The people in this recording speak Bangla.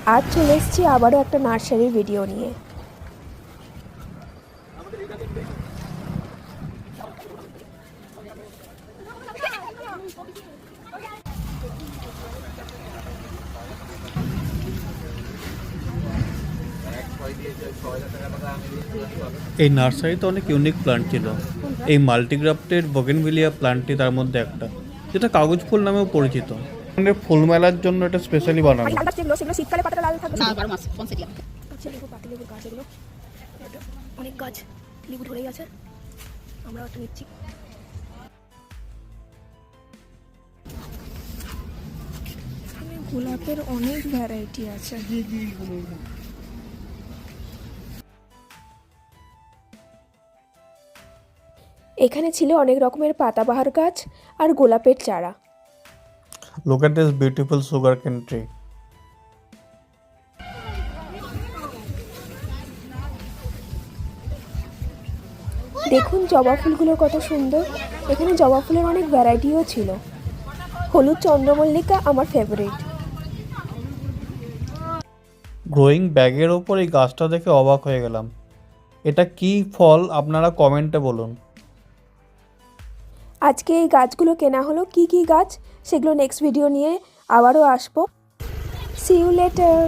আজ চলে এসেছি আবারও একটা নার্সারির ভিডিও নিয়ে। এই নার্সারিতে অনেক ইউনিক প্লান্ট ছিল। এই মাল্টিগ্রাফটেড বোগেনভিলিয়া প্লান্টটি তার মধ্যে একটা, যেটা কাগজ ফুল নামেও পরিচিত। মানে ফুল মেলার জন্য এটা স্পেশালি বানানো। সেগুলো শীতকালে পাতাটা লাল থাকবে না 12 মাস পনসেটিয়া। আচ্ছা, লেবু পাতিলেবুর গাছ এগুলো, অনেক গাছ লেবু ধরেই আছে। আমরা একটা নিচ্ছি। গোলাপের অনেক ভ্যারাইটি আছে। এখানে ছিল অনেক রকমের পাতাবাহার গাছ আর গোলাপের চারা। Look at this beautiful sugarcane tree. দেখুন জবা ফুলগুলো কত সুন্দর। এখানে জবা ফুলের অনেক ভ্যারাইটিও ছিল। হলুদ চন্দ্রমল্লিকা আমার ফেভারিট। গ্রোয়িং ব্যাগের ওপর এই গাছটা দেখে অবাক হয়ে গেলাম। এটা কি ফল আপনারা কমেন্টে বলুন। আজকে এই গাছগুলো কেনা হলো। কি কি গাছ সেগুলো নেক্সট ভিডিও নিয়ে আবারও আসবো। See you letter.